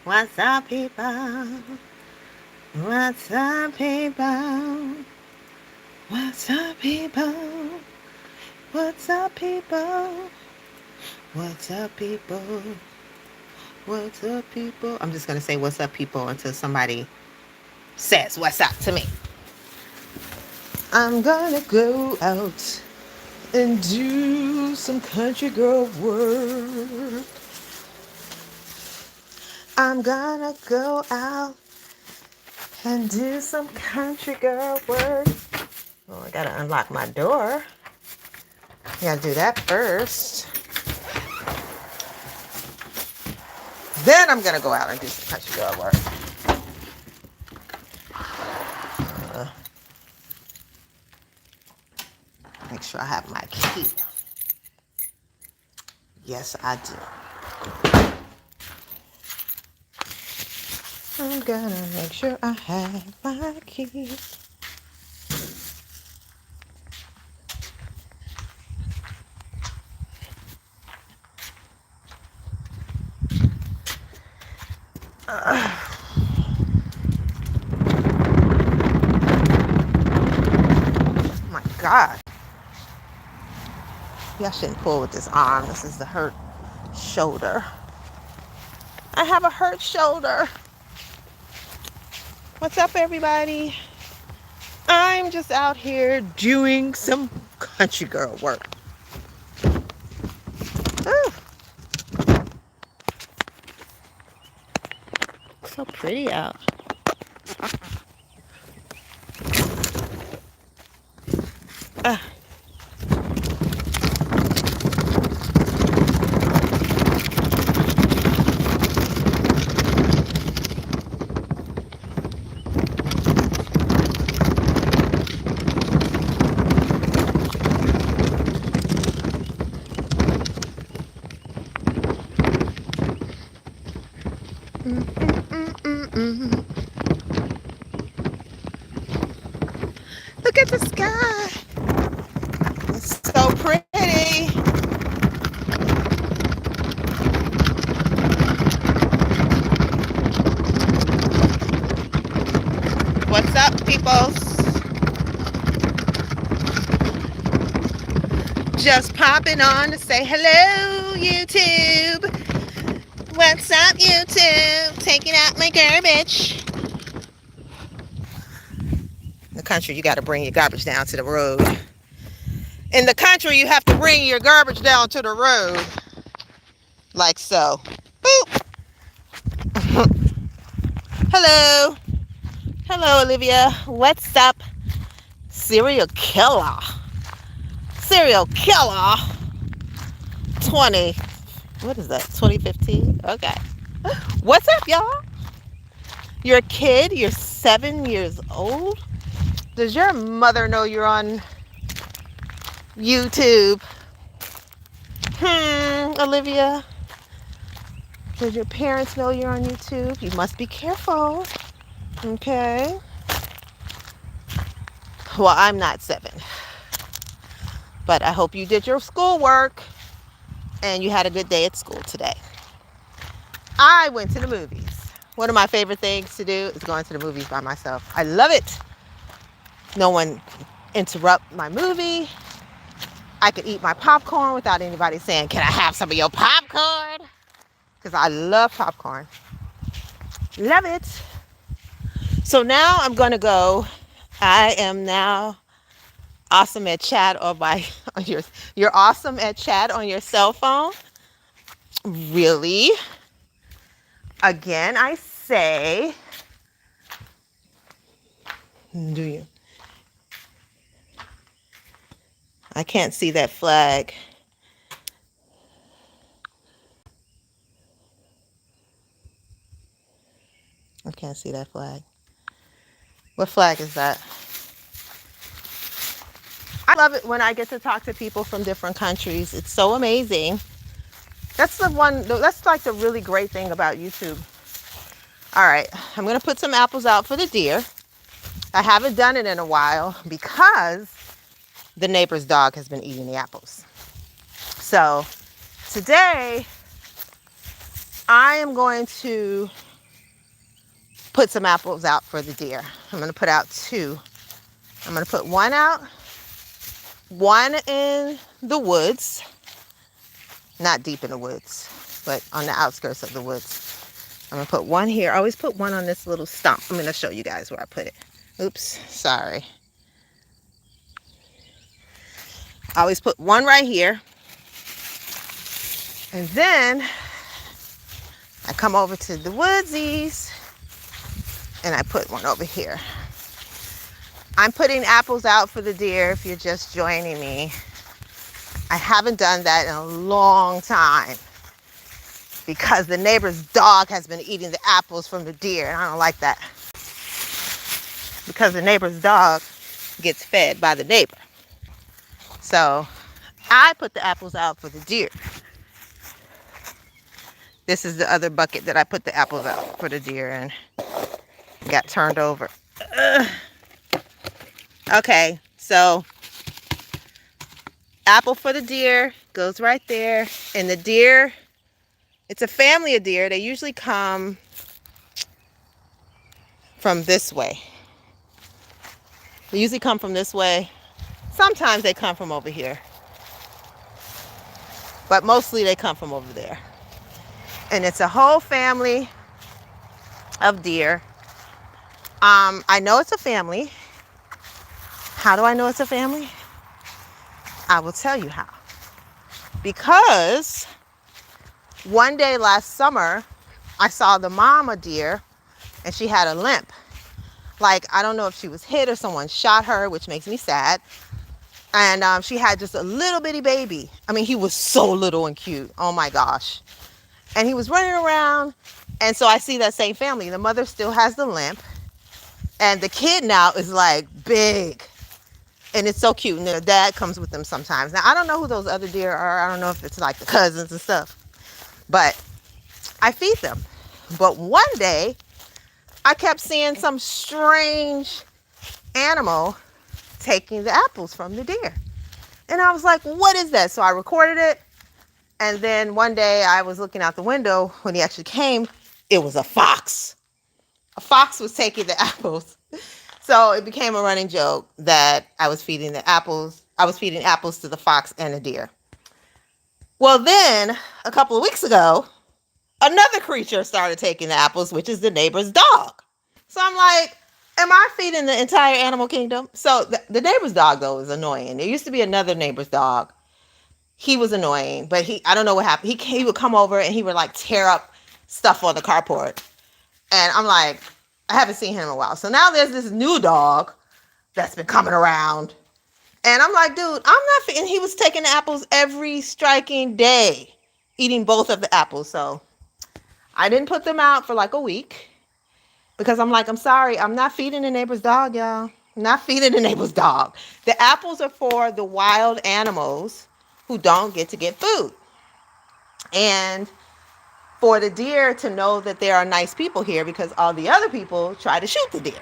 What's up, people? What's up, people? What's up, people? What's up, people? What's up, people? What's up, people? I'm just gonna say what's up, people, until somebody says what's up to me. I'm gonna go out and do some country girl work. I'm gonna go out and do some country girl work. Oh, I gotta unlock my door. I gotta do that first. Then I'm gonna go out and do some country girl work. Uh, Make sure I have my key. Yes, I do. I'm gonna make sure I have my key. My God. Yeah, I shouldn't pull with this arm. This is the hurt shoulder. I have a hurt shoulder. What's up, everybody? I'm just out here doing some country girl work. Ooh, so pretty out. Uh, Look at the sky. It's so pretty. What's up, peoples? Just popping on to say hello, YouTube. What's up, YouTube? Taking out my garbage. In the country, you got to bring your garbage down to the road. In the country, you have to bring your garbage down to the road. Like so. Boop. Hello. Hello, Olivia. What's up? Serial killer. Serial killer. 20. What is that? 2015? Okay. What's up, y'all? You're a kid. You're 7 years old. Does your mother know you're on YouTube? Olivia. Does your parents know you're on YouTube? You must be careful. Okay. Well, I'm not 7. But I hope you did your schoolwork and you had a good day at school today. I went to the movies. One of my favorite things to do is going to the movies by myself. I love it. No one interrupt my movie. I could eat my popcorn without anybody saying, "Can I have some of your popcorn?" Because I love popcorn. Love it. So now I'm going to go. I am now awesome at chat on you're awesome at chat on your cell phone. Really? Again, I say, do you? I can't see that flag. I can't see that flag. What flag is that? I love it when I get to talk to people from different countries. It's so amazing. That's like the really great thing about YouTube. All right, I'm going to put some apples out for the deer. I haven't done it in a while because the neighbor's dog has been eating the apples. So today I am going to put some apples out for the deer. I'm going to put out 2. I'm going to put one out, one in the woods, not deep in the woods, but on the outskirts of the woods. I'm going to put one here. I always put one on this little stump. I'm going to show you guys where I put it. Oops, sorry. I always put one right here. And then I come over to the woodsies and I put one over here. I'm putting apples out for the deer if you're just joining me. I haven't done that in a long time because the neighbor's dog has been eating the apples from the deer, and I don't like that. Because the neighbor's dog gets fed by the neighbor. So I put the apples out for the deer. This is the other bucket that I put the apples out for the deer and got turned over. Ugh. Okay, so apple for the deer goes right there. And the deer, it's a family of deer. They usually come from this way. They usually come from this way. Sometimes they come from over here. But mostly they come from over there. And it's a whole family of deer. I know it's a family. How do I know it's a family? I will tell you how. Because one day last summer, I saw the mama deer and she had a limp. Like, I don't know if she was hit or someone shot her, which makes me sad. And she had just a little bitty baby. I mean, he was so little and cute. Oh my gosh. And he was running around. And so I see that same family. The mother still has the limp. And the kid now is like big. And it's so cute. And their dad comes with them sometimes. Now, I don't know who those other deer are. I don't know if it's like the cousins and stuff. But I feed them. But one day, I kept seeing some strange animal taking the apples from the deer. And I was like, what is that? So I recorded it. And then one day I was looking out the window when he actually came. It was a fox. A fox was taking the apples. So it became a running joke that I was feeding the apples. I was feeding apples to the fox and the deer. Well, then a couple of weeks ago, another creature started taking the apples, which is the neighbor's dog. So I'm like, am I feeding the entire animal kingdom? So the neighbor's dog, though, is annoying. There used to be another neighbor's dog. He was annoying, but I don't know what happened. He would come over and he would like tear up stuff on the carport. And I'm like, I haven't seen him in a while. So now there's this new dog that's been coming around. And I'm like, dude, I'm not feeding. He was taking the apples every striking day, eating both of the apples. So I didn't put them out for like a week because I'm like, I'm sorry, I'm not feeding the neighbor's dog, y'all. I'm not feeding the neighbor's dog. The apples are for the wild animals who don't get to get food. And for the deer to know that there are nice people here because all the other people try to shoot the deer.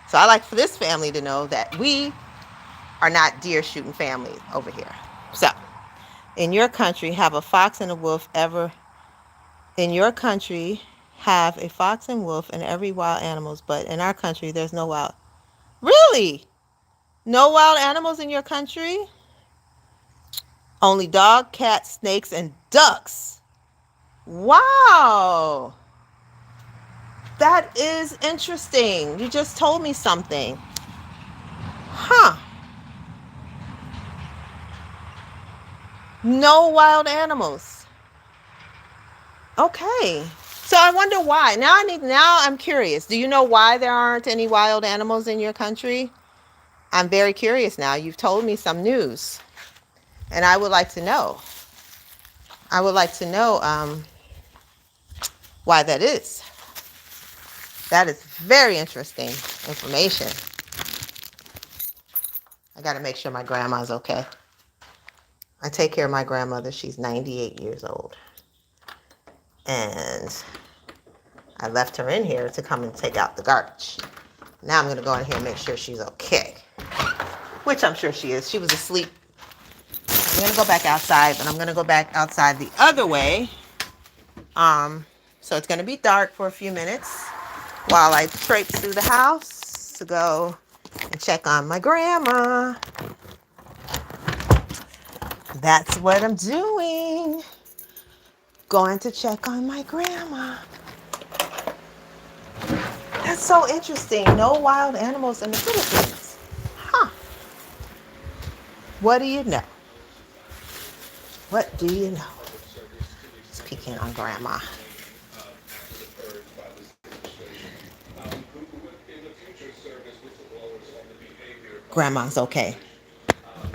So I like for this family to know that we are not deer shooting families over here. So, in your country, have a fox and a wolf ever... In your country, have a fox and wolf and every wild animals, but in our country, there's no wild... Really? No wild animals in your country? Only dog, cats, snakes, and ducks. Wow. That is interesting. You just told me something. Huh. No wild animals. Okay. So I wonder why. Now I'm curious. Do you know why there aren't any wild animals in your country? I'm very curious now. You've told me some news. And I would like to know. I would like to know why that is. That is very interesting information. I got to make sure my grandma's okay. I take care of my grandmother. She's 98 years old. And I left her in here to come and take out the garbage. Now I'm going to go in here and make sure she's okay. Which I'm sure she is. She was asleep. I'm going to go back outside, but I'm going to go back outside the other way. So it's going to be dark for a few minutes. while I traipse through the house to go and check on my grandma. That's what I'm doing. Going to check on my grandma. That's so interesting. No wild animals in the Philippines. Huh. What do you know? What do you know? Speaking on grandma. Grandma's okay.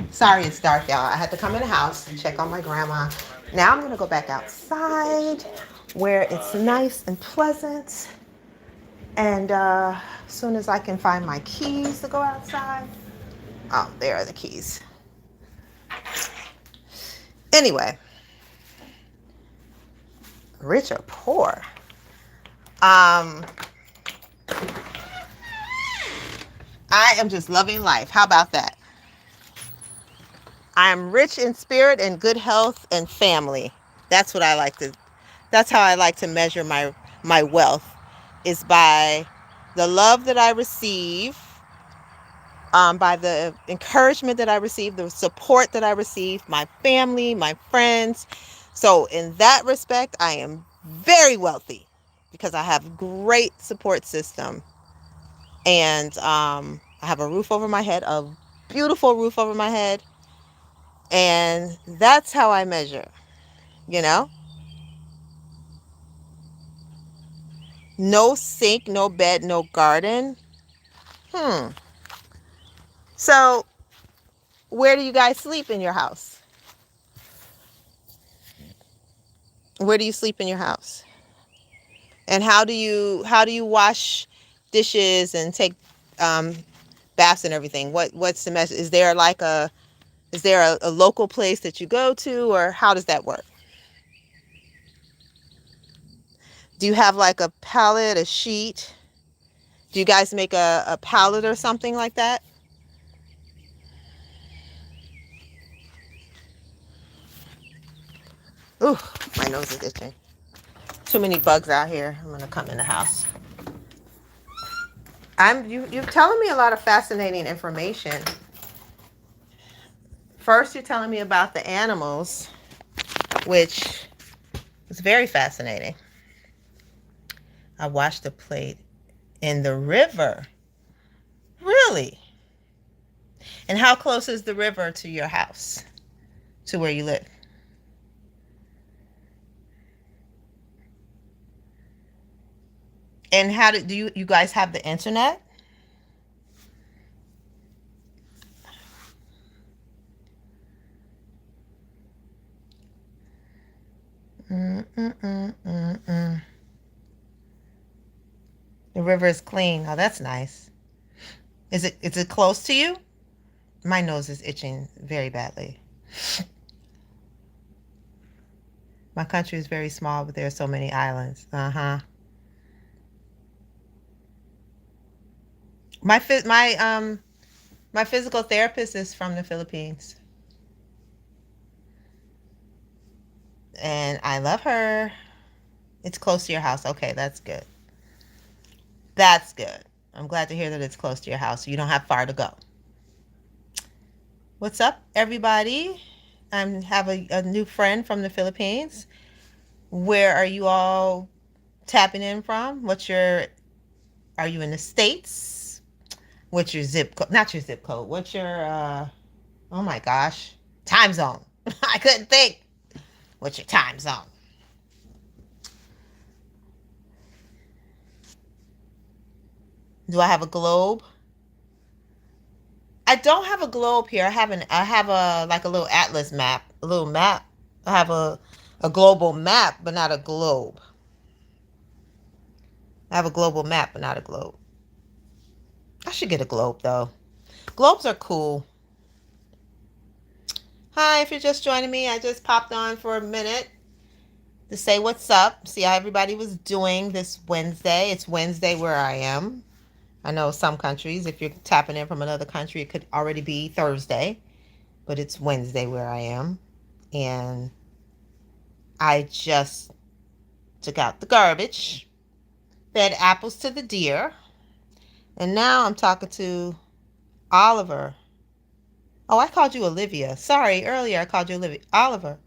Sorry it's dark, y'all. I had to come in the house and check on my grandma. Now I'm going to go back outside where it's nice and pleasant. And as soon as I can find my keys to go outside. Oh, there are the keys. Anyway, rich or poor? Um, I am just loving life. How about that? I am rich in spirit and good health and family. That's what I like to. That's how I like to measure my wealth, is by the love that I receive, by the encouragement that I receive, the support that I receive, my family, my friends. So in that respect, I am very wealthy because I have great support system, and I have a roof over my head, a beautiful roof over my head, and that's how I measure. You know, no sink, no bed, no garden. Hmm. So where do you guys sleep in your house? Where do you sleep in your house? And how do you wash dishes and take um, baths and everything? What's the message? Is there a local place that you go to, or how does that work? Do you have like a pallet, a sheet? Do you guys make a pallet or something like that? Ooh, my nose is itching. Too many bugs out here. I'm gonna come in the house. You're telling me a lot of fascinating information. First, you're telling me about the animals, which is very fascinating. I washed the plate in the river. Really? And how close is the river to your house, to where you live? And how do you guys have the internet? Mm-mm-mm-mm-mm. The river is clean. Oh, that's nice. Is it close to you? My nose is itching very badly. My country is very small, but there are so many islands. Uh-huh. My physical therapist is from the Philippines, and I love her. It's close to your house. Okay, that's good. That's good. I'm glad to hear that it's close to your house, so you don't have far to go. What's up, everybody? I have a new friend from the Philippines. Where are you all tapping in from? Are you in the States? What's your zip code? Not your zip code. What's your, oh my gosh, time zone? I couldn't think. What's your time zone? Do I have a globe? I don't have a globe here. I have a like a little atlas map, a little map. I have a global map, but not a globe. I have a global map, but not a globe. I should get a globe though. Globes are cool. Hi, if you're just joining me, I just popped on for a minute to say what's up, see how everybody was doing this Wednesday. It's Wednesday where I am. I know some countries, if you're tapping in from another country, it could already be Thursday, but it's Wednesday where I am. And I just took out the garbage. Fed apples to the deer. And now I'm talking to Oliver. Oh, I called you Olivia. Sorry, earlier I called you Olivia. Oliver.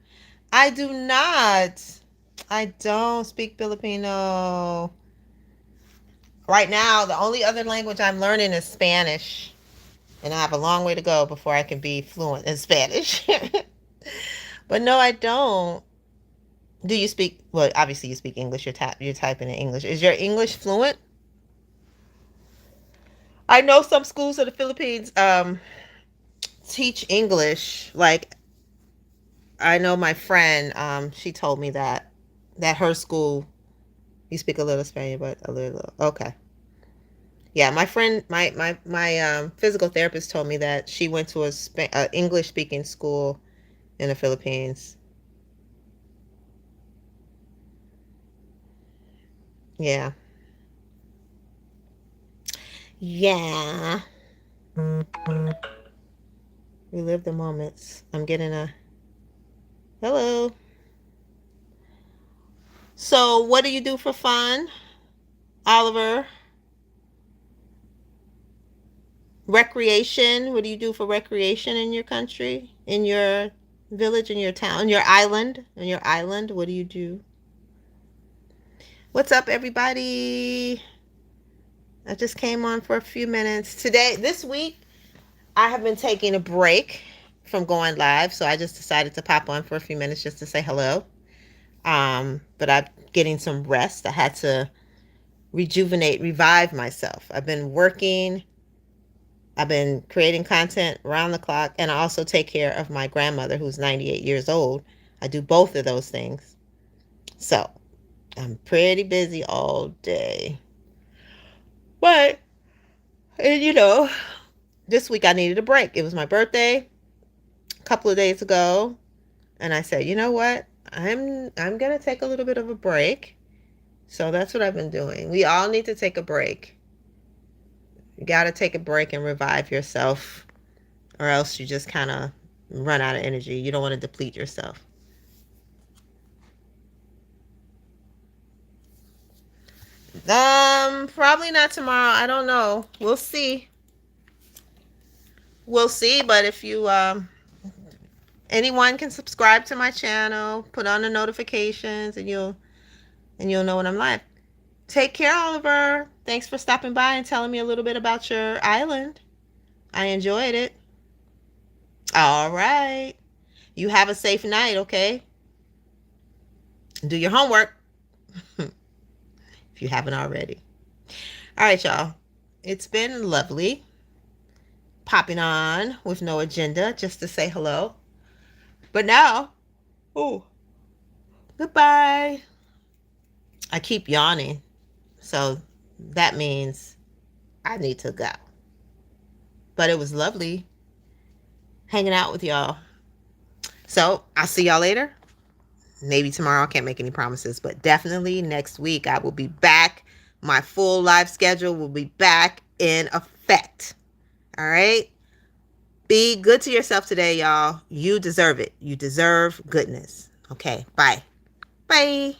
I do not. I don't speak Filipino. Right now, the only other language I'm learning is Spanish. And I have a long way to go before I can be fluent in Spanish. But no, I don't. Do you speak? Well, obviously you speak English. You're typing in English. Is your English fluent? I know some schools in the Philippines teach English. Like I know my friend, she told me that her school you speak a little Spanish, but a little okay. Yeah, my friend, my physical therapist told me that she went to a English speaking school in the Philippines. Yeah, yeah. We live the moments. I'm getting a hello. So, what do you do for fun, Oliver? Recreation. What do you do for recreation in your country, in your village, in your town, your island, in your island? What do you do? What's up, everybody? I just came on for a few minutes today. This week, I have been taking a break from going live, so I just decided to pop on for a few minutes just to say hello. But I'm getting some rest. I had to revive myself. I've been working. I've been creating content around the clock, and I also take care of my grandmother who's 98 years old. I do both of those things. So I'm pretty busy all day. But, and this week I needed a break. It was my birthday a couple of days ago, and I said, you know what? I'm gonna take a little bit of a break. So that's what I've been doing. We all need to take a break. You gotta take a break and revive yourself, or else you just kind of run out of energy. You don't want to deplete yourself. Probably not tomorrow. I don't know. We'll see. We'll see. But if you anyone can subscribe to my channel, put on the notifications, and you'll know when I'm live. Take care, Oliver. Thanks for stopping by and telling me a little bit about your island. I enjoyed it. All right. You have a safe night, okay? Do your homework if you haven't already. All right, y'all. It's been lovely popping on with no agenda just to say hello. But now, oh, goodbye. I keep yawning. So that means I need to go. But it was lovely hanging out with y'all. So I'll see y'all later. Maybe tomorrow. I can't make any promises, but definitely next week I will be back. My full live schedule will be back in effect. All right? Be good to yourself today, y'all. You deserve it. You deserve goodness. Okay, bye. Bye.